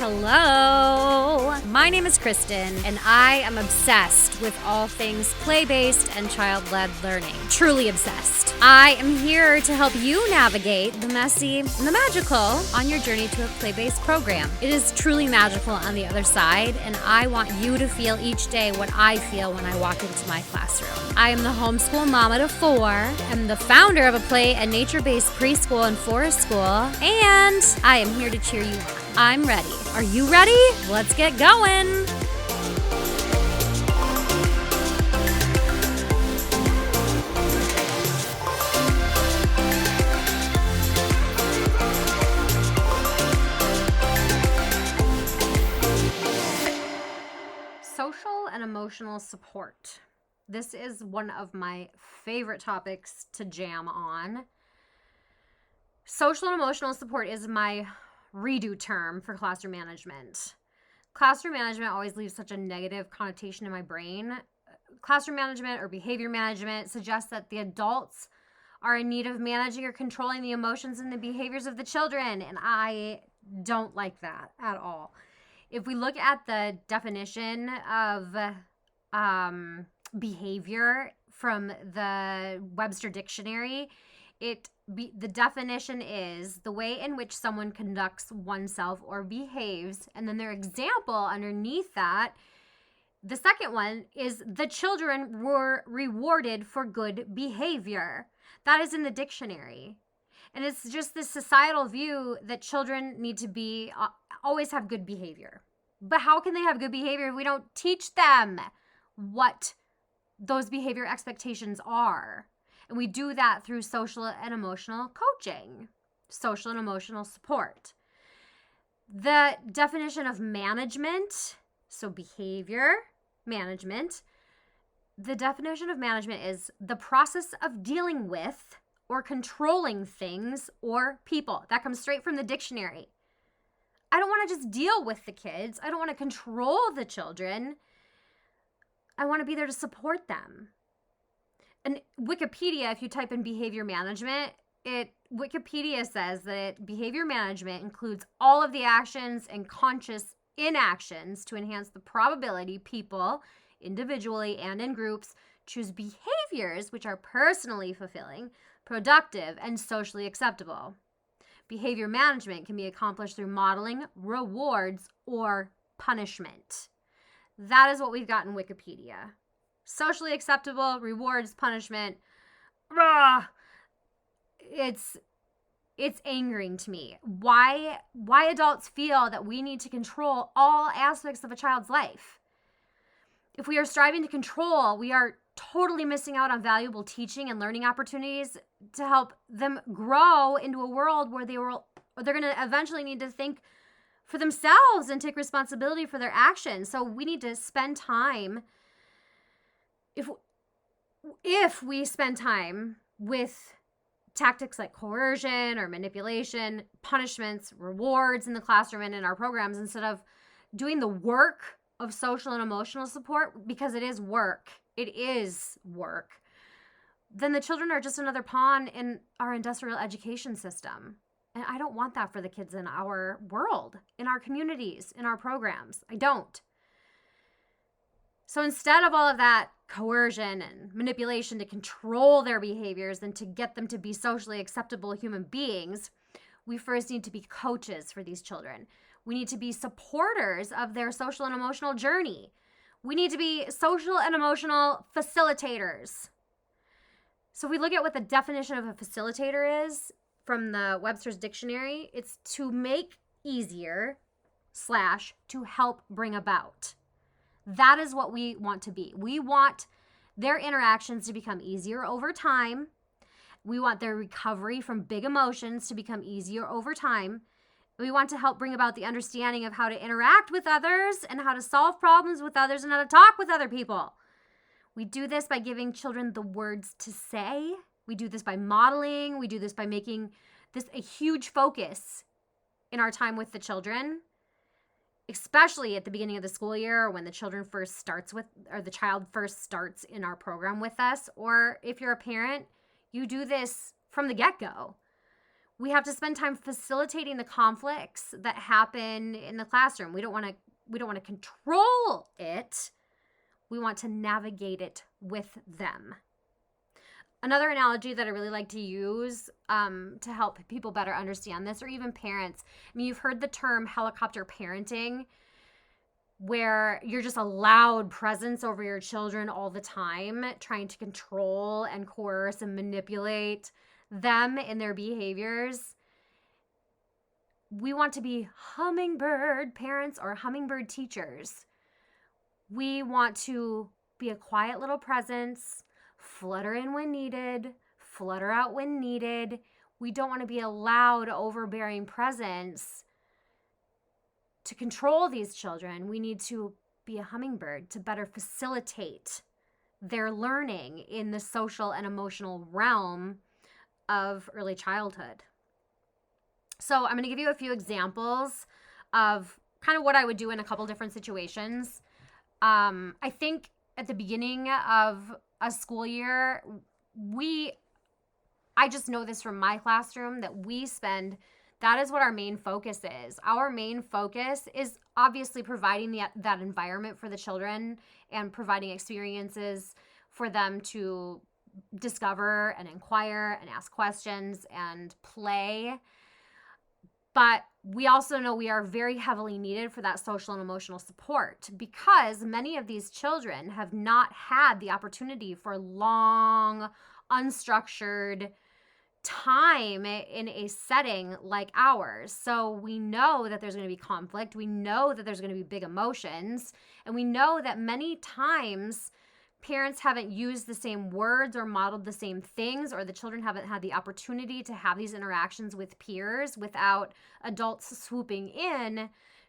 Hello, my name is Kristen, and I am obsessed with all things play-based and child-led learning. Truly obsessed. I am here to help you navigate the messy and the magical on your journey to a play-based program. It is truly magical on the other side, and I want you to feel each day what I feel when I walk into my classroom. I am the homeschool mama to 4. I'm the founder of a play and nature-based preschool and forest school, and I am here to cheer you on. I'm ready. Are you ready? Let's get going. Social and emotional support. This is one of my favorite topics to jam on. Social and emotional support is my redo term for classroom management. Classroom management always leaves such a negative connotation in my brain. Classroom management or behavior management suggests that the adults are in need of managing or controlling the emotions and the behaviors of the children, and I don't like that at all. If we look at the definition of behavior from the Webster Dictionary, the definition is the way in which someone conducts oneself or behaves, and then their example underneath that, the second one is the children were rewarded for good behavior. That is in the dictionary. And it's just this societal view that children need to always have good behavior. But how can they have good behavior if we don't teach them what those behavior expectations are? And we do that through social and emotional coaching, social and emotional support. The definition of management, so behavior management, the definition of management is the process of dealing with or controlling things or people. That comes straight from the dictionary. I don't want to just deal with the kids. I don't want to control the children. I want to be there to support them. And Wikipedia, if you type in behavior management, Wikipedia says that behavior management includes all of the actions and conscious inactions to enhance the probability people, individually and in groups, choose behaviors which are personally fulfilling, productive, and socially acceptable. Behavior management can be accomplished through modeling, rewards, or punishment. That is what we've got in Wikipedia. Socially acceptable, rewards, punishment. It's angering to me. Why adults feel that we need to control all aspects of a child's life. If we are striving to control, we are totally missing out on valuable teaching and learning opportunities to help them grow into a world where they're going to eventually need to think for themselves and take responsibility for their actions. So we need to spend time. If we spend time with tactics like coercion or manipulation, punishments, rewards in the classroom and in our programs, instead of doing the work of social and emotional support, because it is work, then the children are just another pawn in our industrial education system. And I don't want that for the kids in our world, in our communities, in our programs. I don't. So instead of all of that coercion and manipulation to control their behaviors and to get them to be socially acceptable human beings, we first need to be coaches for these children. We need to be supporters of their social and emotional journey. We need to be social and emotional facilitators. So if we look at what the definition of a facilitator is from the Webster's Dictionary, it's to make easier / to help bring about. That is what we want to be. We want their interactions to become easier over time. We want their recovery from big emotions to become easier over time. We want to help bring about the understanding of how to interact with others and how to solve problems with others and how to talk with other people. We do this by giving children the words to say. We do this by modeling. We do this by making this a huge focus in our time with the children. especially at the beginning of the school year or when the child first starts in our program with us. Or if you're a parent, you do this from the get-go. We have to spend time facilitating the conflicts that happen in the classroom. We don't want to control it. We want to navigate it with them. Another analogy that I really like to use to help people better understand this, or even parents. I mean, you've heard the term helicopter parenting, where you're just a loud presence over your children all the time, trying to control and coerce and manipulate them in their behaviors. We want to be hummingbird parents or hummingbird teachers. We want to be a quiet little presence, flutter in when needed, flutter out when needed. We don't want to be a loud, overbearing presence to control these children. We need to be a hummingbird to better facilitate their learning in the social and emotional realm of early childhood. So I'm going to give you a few examples of kind of what I would do in a couple different situations. I think at the beginning of a school year, I just know this from my classroom, that is what our main focus is. Our main focus is obviously providing that environment for the children and providing experiences for them to discover and inquire and ask questions and play. But we also know we are very heavily needed for that social and emotional support, because many of these children have not had the opportunity for long, unstructured time in a setting like ours. So we know that there's going to be conflict. We know that there's going to be big emotions. And we know that many times parents haven't used the same words or modeled the same things, or the children haven't had the opportunity to have these interactions with peers without adults swooping in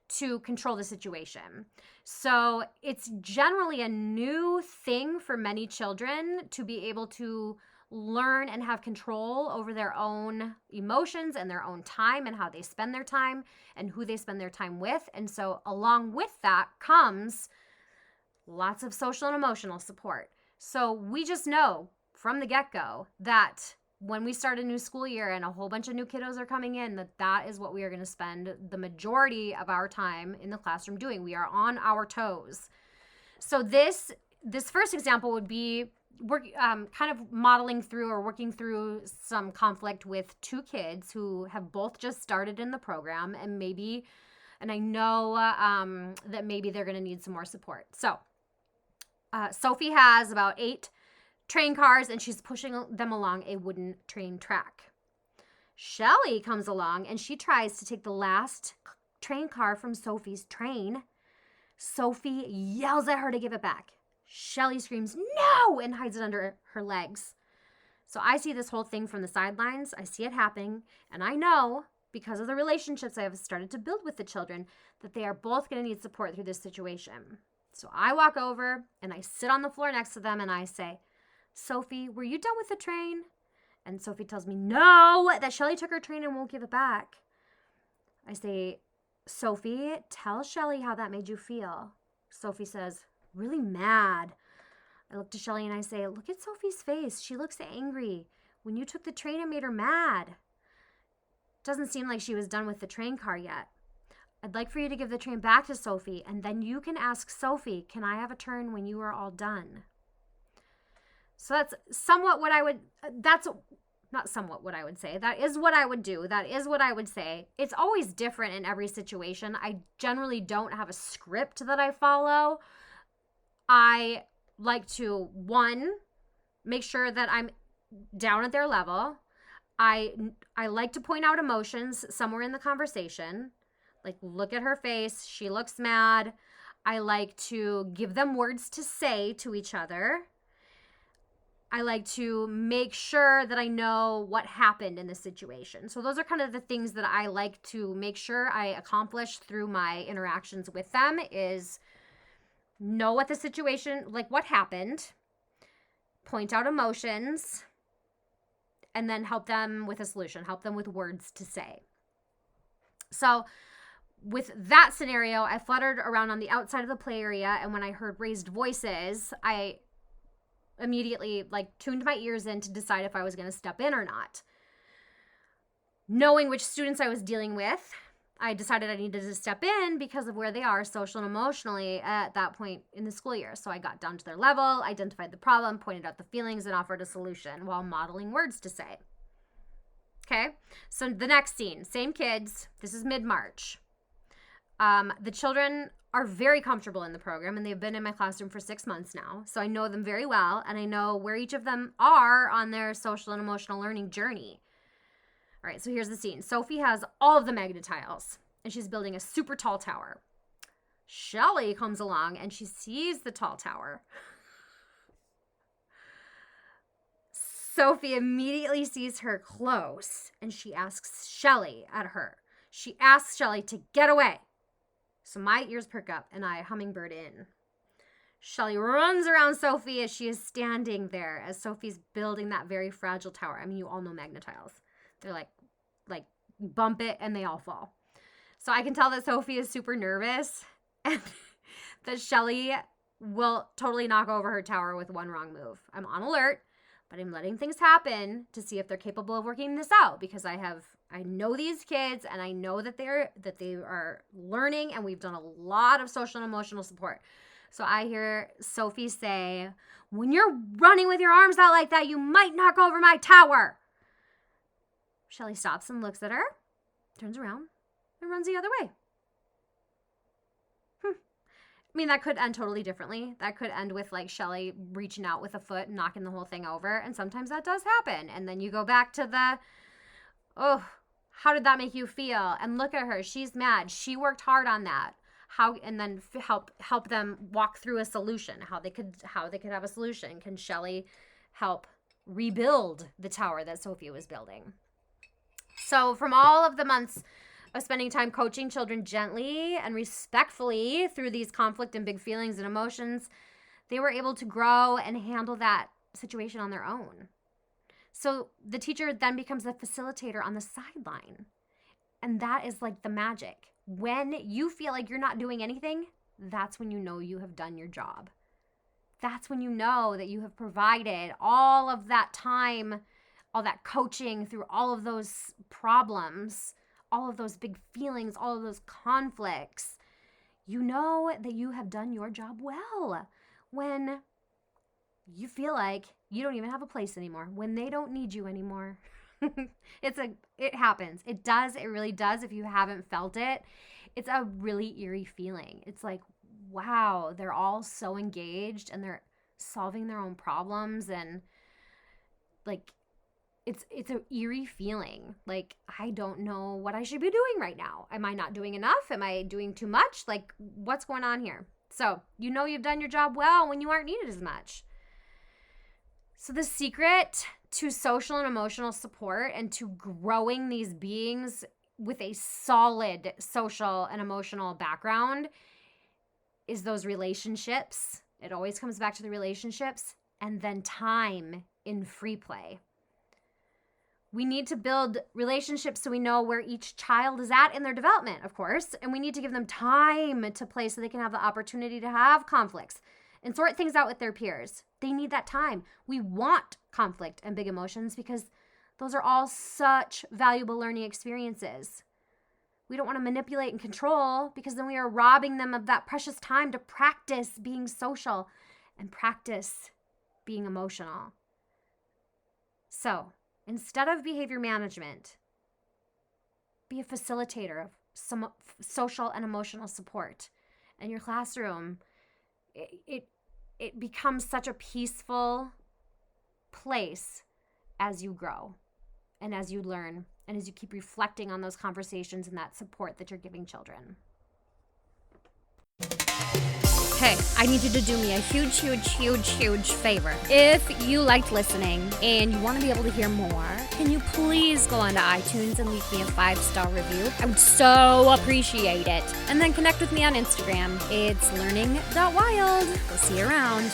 to control the situation. So it's generally a new thing for many children to be able to learn and have control over their own emotions and their own time and how they spend their time and who they spend their time with. And so along with that comes lots of social and emotional support. So we just know from the get-go that when we start a new school year and a whole bunch of new kiddos are coming in, that is what we are going to spend the majority of our time in the classroom doing. We are on our toes. So this first example would be kind of modeling through or working through some conflict with two kids who have both just started in the program, and I know that maybe they're going to need some more support. So Sophie has about 8 train cars, and she's pushing them along a wooden train track. Shelly comes along, and she tries to take the last train car from Sophie's train. Sophie yells at her to give it back. Shelly screams, "No!" and hides it under her legs. So I see this whole thing from the sidelines. I see it happening, and I know, because of the relationships I have started to build with the children, that they are both going to need support through this situation. So I walk over, and I sit on the floor next to them, and I say, "Sophie, were you done with the train?" And Sophie tells me, "No, that Shelly took her train and won't give it back." I say, "Sophie, tell Shelly how that made you feel." Sophie says, "Really mad." I look to Shelly and I say, "Look at Sophie's face. She looks angry. When you took the train, it made her mad. Doesn't seem like she was done with the train car yet. I'd like for you to give the train back to Sophie, and then you can ask Sophie, can I have a turn when you are all done?" So that's somewhat what I would, that's not somewhat what I would say. That is what I would do. That is what I would say. It's always different in every situation. I generally don't have a script that I follow. I like to, one, make sure that I'm down at their level. I like to point out emotions somewhere in the conversation. Like, look at her face. She looks mad. I like to give them words to say to each other. I like to make sure that I know what happened in the situation. So those are kind of the things that I like to make sure I accomplish through my interactions with them, is know what the situation, like what happened, point out emotions, and then help them with a solution, help them with words to say. So with that scenario, I fluttered around on the outside of the play area, and when I heard raised voices, I immediately tuned my ears in to decide if I was going to step in or not. Knowing which students I was dealing with, I decided I needed to step in because of where they are social and emotionally at that point in the school year. So I got down to their level, identified the problem, pointed out the feelings, and offered a solution while modeling words to say. Okay, so the next scene, same kids. This is mid-March. The children are very comfortable in the program, and they've been in my classroom for 6 months now. So I know them very well, and I know where each of them are on their social and emotional learning journey. All right, so here's the scene. Sophie has all of the magnet tiles, and she's building a super tall tower. Shelly comes along, and she sees the tall tower. Sophie immediately sees her close, and she asks Shelly at her. She asks Shelly to get away. So my ears perk up, and I hummingbird in. Shelly runs around Sophie as she is standing there, as Sophie's building that very fragile tower. I mean, you all know magnet tiles. They're like bump it and they all fall. So I can tell that Sophie is super nervous and that Shelly will totally knock over her tower with one wrong move. I'm on alert, but I'm letting things happen to see if they're capable of working this out, because I know these kids, and I know that they are learning, and we've done a lot of social and emotional support. So I hear Sophie say, "When you're running with your arms out like that, you might knock over my tower." Shelly stops and looks at her, turns around, and runs the other way. I mean, that could end totally differently. That could end with like Shelly reaching out with a foot and knocking the whole thing over. And sometimes that does happen. And then you go back to the, oh, how did that make you feel? And look at her. She's mad. She worked hard on that. How, and then help them walk through a solution, how they could have a solution. Can Shelly help rebuild the tower that Sophie was building? So from all of the months of spending time coaching children gently and respectfully through these conflict and big feelings and emotions, they were able to grow and handle that situation on their own. So the teacher then becomes a facilitator on the sideline. And that is like the magic. When you feel like you're not doing anything, that's when you know you have done your job. That's when you know that you have provided all of that time, all that coaching through all of those problems, all of those big feelings, all of those conflicts. You know that you have done your job well. When you feel like you don't even have a place anymore, when they don't need you anymore. It happens. It does. It really does. If you haven't felt it, it's a really eerie feeling. It's like, wow, they're all so engaged and they're solving their own problems, and like, it's an eerie feeling. Like, I don't know what I should be doing right now. Am I not doing enough? Am I doing too much? Like, what's going on here? So you know you've done your job well when you aren't needed as much. So the secret to social and emotional support and to growing these beings with a solid social and emotional background is those relationships. It always comes back to the relationships, and then time in free play. We need to build relationships so we know where each child is at in their development, of course, and we need to give them time to play so they can have the opportunity to have conflicts and sort things out with their peers. They need that time. We want conflict and big emotions because those are all such valuable learning experiences. We don't want to manipulate and control, because then we are robbing them of that precious time to practice being social and practice being emotional. So, instead of behavior management, be a facilitator of some social and emotional support. In your classroom, it becomes such a peaceful place as you grow and as you learn and as you keep reflecting on those conversations and that support that you're giving children. Hey, I need you to do me a huge favor. If you liked listening and you want to be able to hear more, can you please go onto iTunes and leave me a 5-star review? I would so appreciate it. And then connect with me on Instagram. It's learning.wild. We'll see you around.